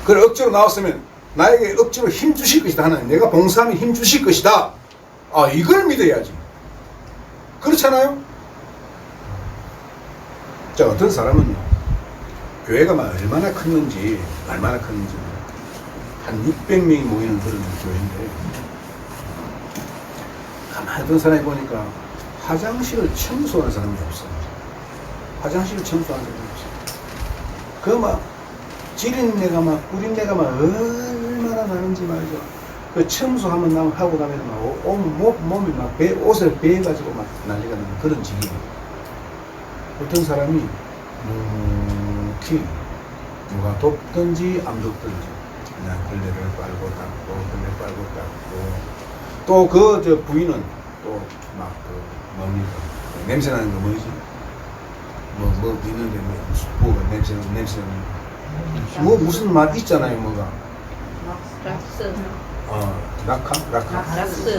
그래 억지로 나왔으면 나에게 억지로 힘 주실 것이다. 하나님 내가 봉사하면 힘 주실 것이다. 이걸 믿어야지. 그렇잖아요? 자, 어떤 사람은요, 교회가 얼마나 컸는지, 한 600명이 모이는 그런 교회인데, 가만히 어떤 사람이 보니까 화장실을 청소하는 사람이 없어요. 화장실을 청소하는 사람이 없어요. 지린 내가 꾸린 내가 얼마나 나는지 말이죠. 그 청소하면 하고 나면 몸이 옷을 베어가지고 난리가 나는 그런 직이에요. 어떤 사람이 누가 돕든지 안 돕든지 그냥 걸레를 빨고 닦고 또 그 부인은 또 막 뭡니까 냄새 나는 거 뭐지? 뭐 있는데 뭐가 냄새는 뭐 무슨 맛 있잖아요. 뭐가 락스.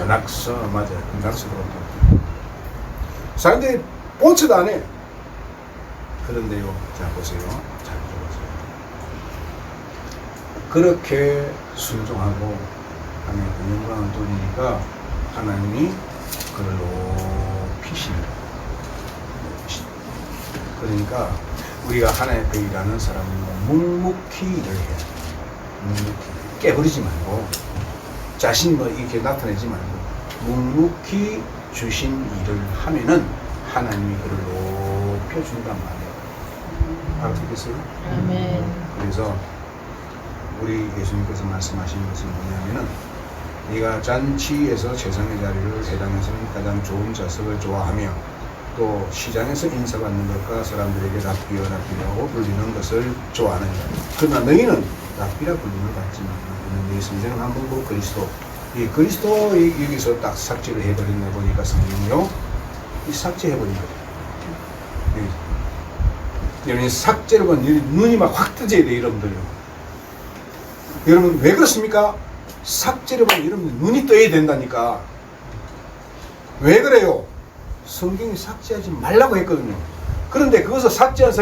낙서 맞아. 낙서도 사람들이 본체도 안 해. 그런데요, 자 보세요. 잘 들어보세요. 그렇게 순종하고 하나님께 영광을 돌리니까 하나님이 그를 높이십니다. 그러니까 우리가 하나님 앞에 일하는 사람은 묵묵히 일을 해야 돼요. 묵묵히 깨버리지 말고 자신 이렇게 나타내지 말고 묵묵히 주신 일을 하면은 하나님이 그를 높여준단 말이에요. 알아듣겠어요? 아멘. 그래서 우리 예수님께서 말씀하신 것은 뭐냐면은 네가 잔치에서 최상의 자리를 회당에서는 가장 좋은 좌석을 좋아하며 또 시장에서 인사받는 것과 사람들에게 랍비라고 불리는 것을 좋아하느냐. 그러나 너희는 랍비라 불림을 받지만 너희는 네 선생을 한번 보고 이 그리스도 여기서 딱 삭제를 해버렸네 보니까 성경이요. 이 삭제해버린 거예요. 여러분 삭제를 보면 눈이 막 확 뜨져야 돼 여러분들요. 여러분 왜 그렇습니까? 삭제를 보면 여러분들 눈이 떠야 된다니까. 왜 그래요? 성경이 삭제하지 말라고 했거든요. 그런데 그것을 삭제한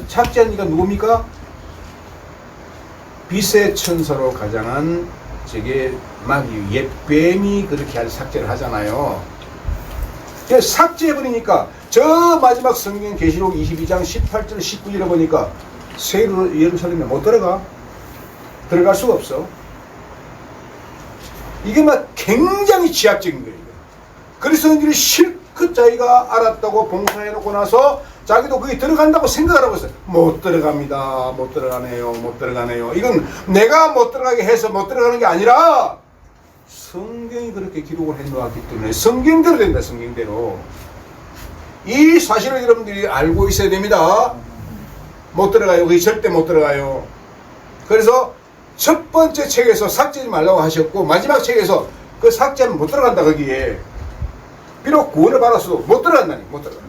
삭제하니까 누굽니까? 빛의 천사로 가장한 저게 마귀 옛뱀이 그렇게 삭제를 하잖아요. 삭제해버리니까 저 마지막 성경 계시록 22장 18절 19절에 보니까 새 예루살렘에 못 들어갈 수가 없어. 이게 막 굉장히 지약적인 거예요. 그리스도인들이 실컷 자기가 알았다고 봉사해놓고 나서 자기도 거기 들어간다고 생각하라고 했어요. 못 들어갑니다. 못 들어가네요. 이건 내가 못 들어가게 해서 못 들어가는 게 아니라 성경이 그렇게 기록을 해놓았기 때문에 성경대로 된다. 성경대로. 이 사실을 여러분들이 알고 있어야 됩니다. 못 들어가요. 거기 절대 못 들어가요. 그래서 첫 번째 책에서 삭제하지 말라고 하셨고 마지막 책에서 그 삭제하면 못 들어간다. 거기에 비록 구원을 받았어도 못 들어간다니. 못 들어간다.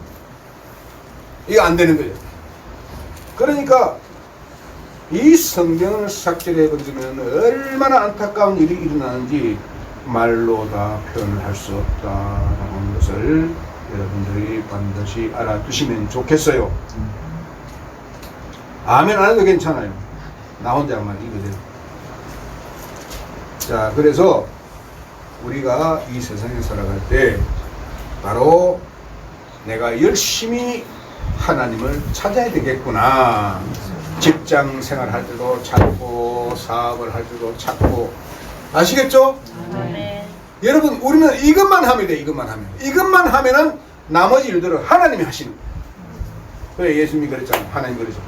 이거 안 되는 거죠. 그러니까 이 성경을 삭제를 해버리면 얼마나 안타까운 일이 일어나는지 말로 다 표현을 할 수 없다라는 것을 여러분들이 반드시 알아두시면 좋겠어요. 아멘 안 해도 괜찮아요. 나 혼자만 이거대로. 자, 그래서 우리가 이 세상에 살아갈 때 바로 내가 열심히 하나님을 찾아야 되겠구나. 직장 생활할 때도 찾고 사업을 할 때도 찾고. 아시겠죠? 아멘. 여러분 우리는 이것만 하면 돼. 이것만 하면은 나머지 일들은 하나님이 하시는 거예요. 그래 예수님이 그랬잖아요. 하나님 그러죠.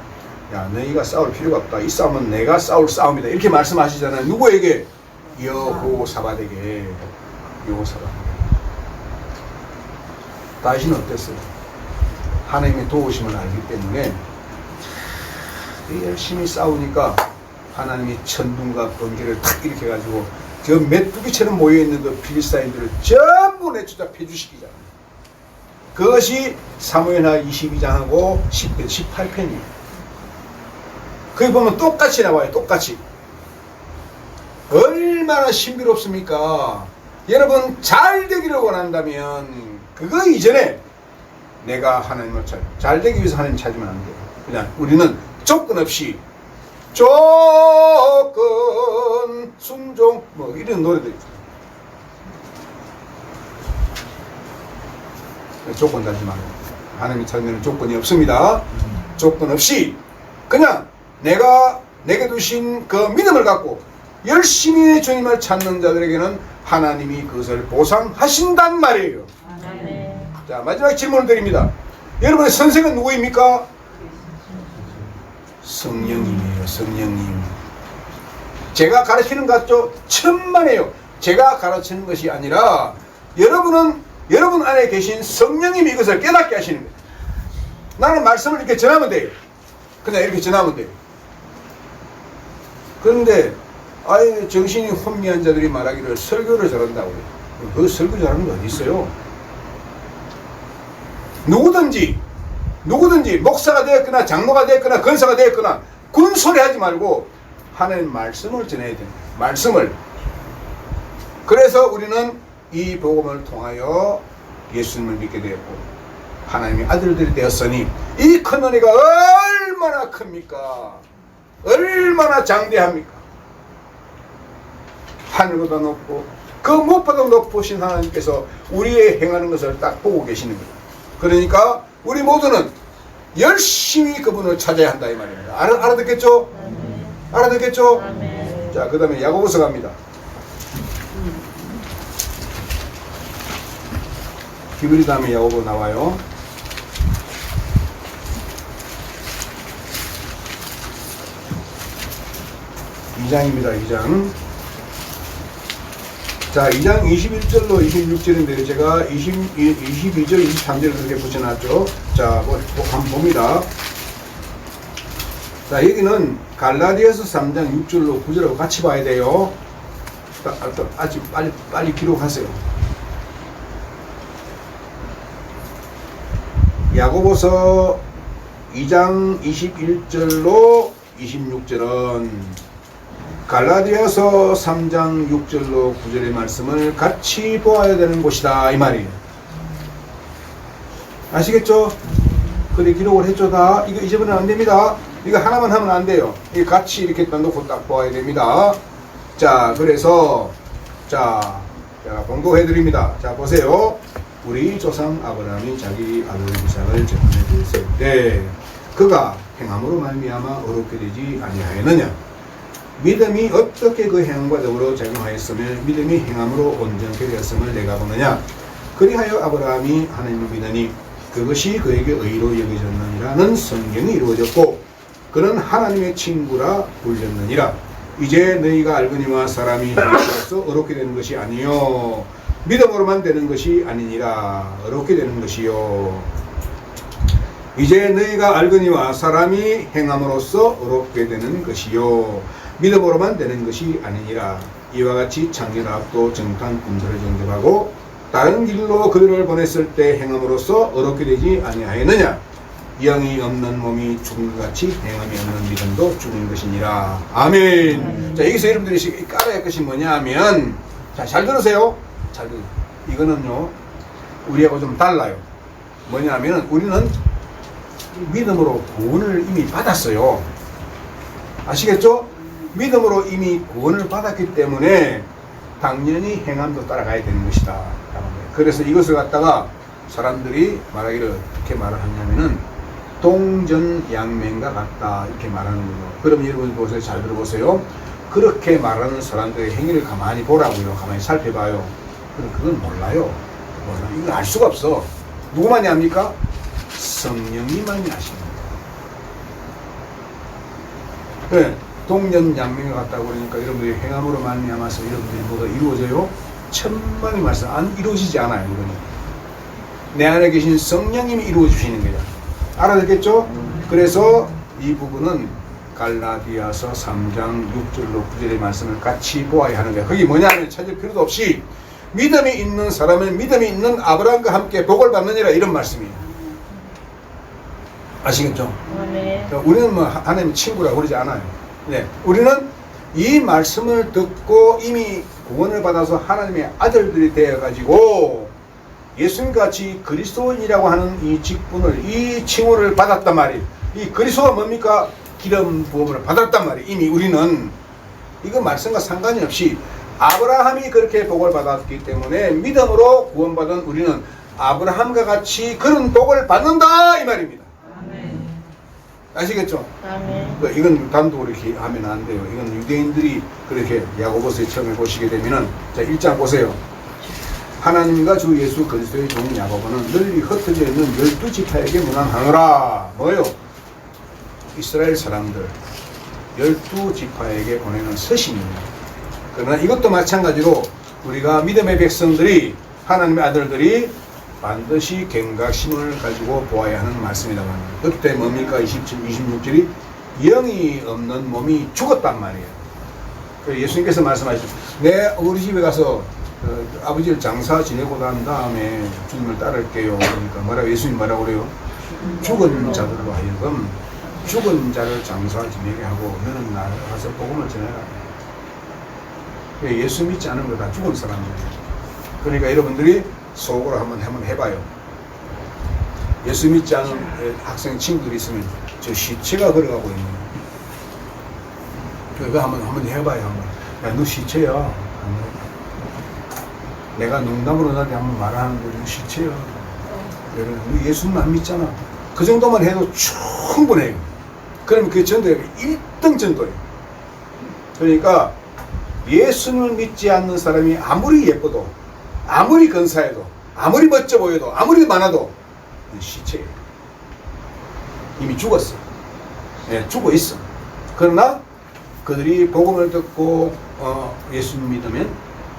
야 너희가 싸울 필요가 없다. 이 싸움은 내가 싸울 싸움이다. 이렇게 말씀하시잖아요. 누구에게? 여호사밧에게. 여호사밧. 다윗은 어땠어요? 하나님의 도우심을 알기 때문에 열심히 싸우니까 하나님이 천둥과 번개를 탁 일으켜가지고 저 메뚜기처럼 모여있는 그 필리스타인들을 전부 내쫓아 폐주시키잖아요. 그것이 사무엘하 22장하고 18편이에요. 거기 보면 똑같이 나와요. 똑같이. 얼마나 신비롭습니까? 여러분 잘 되기를 원한다면 그거 이전에 내가 하나님을 잘 되기 위해서 하나님 찾으면 안 돼요. 그냥 우리는 조건 없이 조건 순종 뭐 이런 노래들 있잖아요. 조건 달지 말고 하나님이 찾는 조건이 없습니다. 조건 없이 그냥 내가 내게 두신 그 믿음을 갖고 열심히 주님을 찾는 자들에게는 하나님이 그것을 보상하신단 말이에요. 아멘. 자, 마지막 질문을 드립니다. 여러분의 선생은 누구입니까? 성령님이에요. 성령님. 제가 가르치는 것 같죠? 천만에요. 제가 가르치는 것이 아니라 여러분 안에 계신 성령님이 이것을 깨닫게 하시는 거예요. 나는 말씀을 이렇게 전하면 돼요. 그냥 이렇게 전하면 돼요. 그런데 아예 정신이 혼미한 자들이 말하기를 설교를 잘한다고 해요. 그 설교 잘하는 게 어디 있어요? 누구든지 목사가 되었거나 장로가 되었거나 권사가 되었거나 군소리 하지 말고 하나님 말씀을 전해야 됩니다. 말씀을. 그래서 우리는 이 복음을 통하여 예수님을 믿게 되었고 하나님의 아들들이 되었으니 이 큰 은혜가 얼마나 큽니까? 얼마나 장대합니까? 하늘보다 높고 그 무엇보다 높으신 하나님께서 우리의 행하는 것을 딱 보고 계시는 거예요. 그러니까 우리 모두는 열심히 그분을 찾아야 한다 이 말입니다. 알아듣겠죠? 알아듣겠죠? 자, 그 다음에 야고보서 갑니다. 히브리 다음에 야고보 나와요. (2장입니다) 2장. 자, 2장 21절로 26절인데 제가 22절, 23절 그렇게 붙여놨죠. 자, 한번 봅니다. 자, 여기는 갈라디아서 3장 6절로 9절하고 같이 봐야 돼요. 아직 빨리 기록하세요. 야고보서 2장 21절로 26절은 갈라디아서 3장 6절로 9절의 말씀을 같이 보아야 되는 곳이다 이 말이에요. 아시겠죠? 그래 기록을 했죠. 다 이거 잊어버리면 안 됩니다. 이거 하나만 하면 안 돼요. 이거 같이 이렇게 놓고 딱 보아야 됩니다. 자, 그래서 자 제가 봉독해 드립니다. 자, 보세요. 우리 조상 아브라함이 자기 아들 이삭을 제물에 드렸을 때 그가 행함으로 말미암아 어렵게 되지 아니하였느냐? 믿음이 어떻게 그 행함과 더불어 작용하였으며 믿음이 행함으로 온전케 되었음을 내가 보느냐? 그리하여 아브라함이 하나님을 믿으니 그것이 그에게 의로 여겨졌느니라는 성경이 이루어졌고 그는 하나님의 친구라 불렸느니라. 이제 너희가 알거니와 사람이 행함으로써 어렵게 되는 것이 아니요 믿음으로만 되는 것이 아니니라. 어렵게 되는 것이요. 이제 너희가 알거니와 사람이 행함으로써 어렵게 되는 것이요 믿음으로만 되는 것이 아니니라. 이와 같이 창렬합도 정탐 군대를 정립하고 다른 길로 그들을 보냈을 때 행함으로써 어렵게 되지 아니하였느냐. 영이 없는 몸이 죽은 것 같이 행함이 없는 믿음도 죽은 것이니라. 아멘. 자, 여기서 여러분들이 깔아야 할 것이 뭐냐 하면, 자, 잘 들으세요. 잘 들으세요. 이거는요 우리하고 좀 달라요. 뭐냐 하면 우리는 믿음으로 구원을 이미 받았어요. 아시겠죠? 믿음으로 이미 구원을 받았기 때문에 당연히 행함도 따라가야 되는 것이다. 그래서 이것을 갖다가 사람들이 말하기를 어떻게 말을 하냐면은 동전양면과 같다 이렇게 말하는 거죠. 그럼 여러분 보세요. 잘 들어보세요. 그렇게 말하는 사람들의 행위를 가만히 보라고요. 가만히 살펴봐요. 그럼 그건 몰라요. 이건 알 수가 없어. 누구만이 압니까? 성령님만이 아십니다. 네, 동전양면과 같다고 그러니까 여러분들이 행함으로 말미암아서 여러분들이 뭐가 이루어져요? 천만의 말씀 안 이루어지지 않아요. 이거는 내 안에 계신 성령님이 이루어 주시는 거죠. 알아듣겠죠? 그래서 이 부분은 갈라디아서 3장 6절로 9절의 말씀을 같이 보아야 하는 거예요. 그게 뭐냐면 찾을 필요도 없이 믿음이 있는 사람은 믿음이 있는 아브라함과 함께 복을 받느니라 이런 말씀이에요. 아시겠죠? 네. 우리는 뭐 하나님 친구라 그러지 않아요. 네, 우리는 이 말씀을 듣고 이미 구원을 받아서 하나님의 아들들이 되어가지고 예수님같이 그리스도인이라고 하는 이 직분을, 이 칭호를 받았단 말이에요. 이 그리스도가 뭡니까? 기름 부음을 받았단 말이에요. 이미 우리는 이거 말씀과 상관이 없이 아브라함이 그렇게 복을 받았기 때문에 믿음으로 구원받은 우리는 아브라함과 같이 그런 복을 받는다 이 말입니다. 아멘. 아시겠죠? 아멘. 이건 단독으로 이렇게 하면 안 돼요. 이건 유대인들이 그렇게 야고보서에 처음에 보시게 되면은 자 1장 보세요. 하나님과 주 예수 그리스도의 종 야고보는 널리 흩어져 있는 12지파에게 문안하노라. 뭐요? 이스라엘 사람들 12지파에게 보내는 서신입니다. 그러나 이것도 마찬가지로 우리가 믿음의 백성들이 하나님의 아들들이 반드시 경각심을 가지고 보아야 하는 말씀이라고 합니다. 그때 뭡니까? 26절이 영이 없는 몸이 죽었단 말이에요. 예수님께서 말씀하셨죠. 내 우리 집에 가서 아버지를 장사 지내고 난 다음에 주님을 따를게요. 그러니까 뭐라고 예수님 뭐라고 그래요? 죽은 자들로 하여금 죽은 자를 장사 지내게 하고 너는 나를 가서 복음을 전해라. 예수 믿지 않은 거 다 죽은 사람들이에요. 그러니까 여러분들이 속으로 한번 해봐요. 예수 믿지 않은 학생 친구들이 있으면 저 시체가 걸어가고 있는 그거 한번 해봐요. 야, 너 시체야. 내가 농담으로 나한테 한번 말하는 거지 시체야. 너 예수님 안 믿잖아. 그 정도만 해도 충분해요. 그러면 그 전도가 1등 전도예요. 그러니까 예수님을 믿지 않는 사람이 아무리 예뻐도 아무리 근사해도 아무리 멋져 보여도 아무리 많아도 시체예요. 이미 죽었어. 예, 죽어 있어. 그러나 그들이 복음을 듣고 예수님 믿으면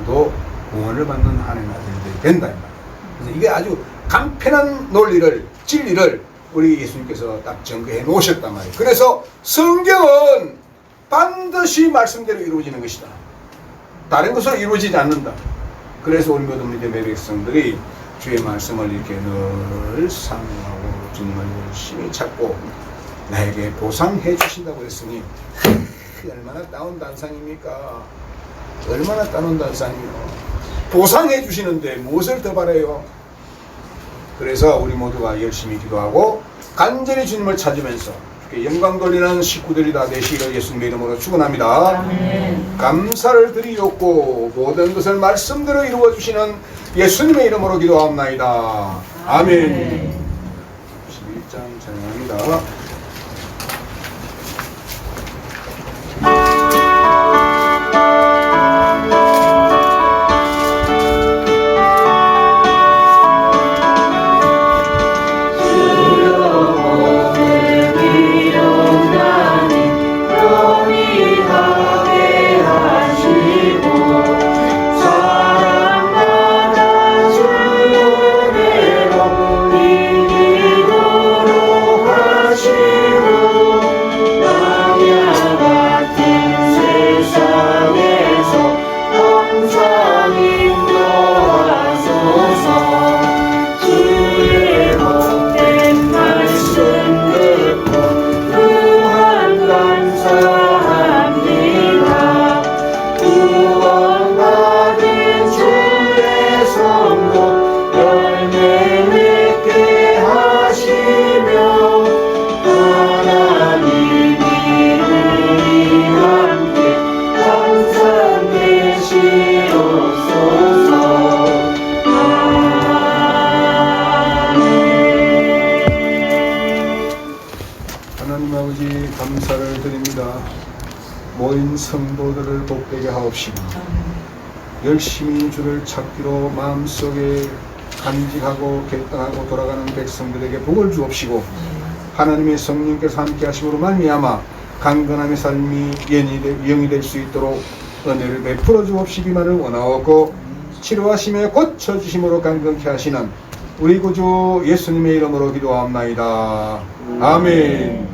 또 구원을 받는 하나님의 아들들이 된다. 그래서 이게 아주 간편한 논리를 진리를 우리 예수님께서 딱 전거해 놓으셨단 말이에요. 그래서 성경은 반드시 말씀대로 이루어지는 것이다. 다른 것으로 이루어지지 않는다. 그래서 우리 모든 믿음의 백성들이 주의 말씀을 이렇게 늘 사모하고 주님을 열심히 찾고 나에게 보상해 주신다고 했으니 얼마나 따운 단상입니까? 얼마나 따운 단상이요. 보상해 주시는데 무엇을 더 바라요? 그래서 우리 모두가 열심히 기도하고 간절히 주님을 찾으면서 영광 돌리는 식구들이 다 되시기를 예수님의 이름으로 축원합니다. 아멘. 감사를 드리옵고 모든 것을 말씀대로 이루어 주시는 예수님의 이름으로 기도하옵나이다. 아멘. 11장 찬양합니다. 주여 오늘 비온다니 용이하게 하나님 아버지 감사를 드립니다. 모인 성도들을 복되게 하옵시고 열심히 주를 찾기로 마음속에 간직하고 결단하고 돌아가는 백성들에게 복을 주옵시고 하나님의 성령께서 함께 하심으로 말미암아 강건함의 삶이 영이 될 수 있도록 은혜를 베풀어 주옵시기만을 원하옵고 치료하시며 고쳐주심으로 강건케 하시는 우리 구주 예수님의 이름으로 기도하옵나이다. 아멘.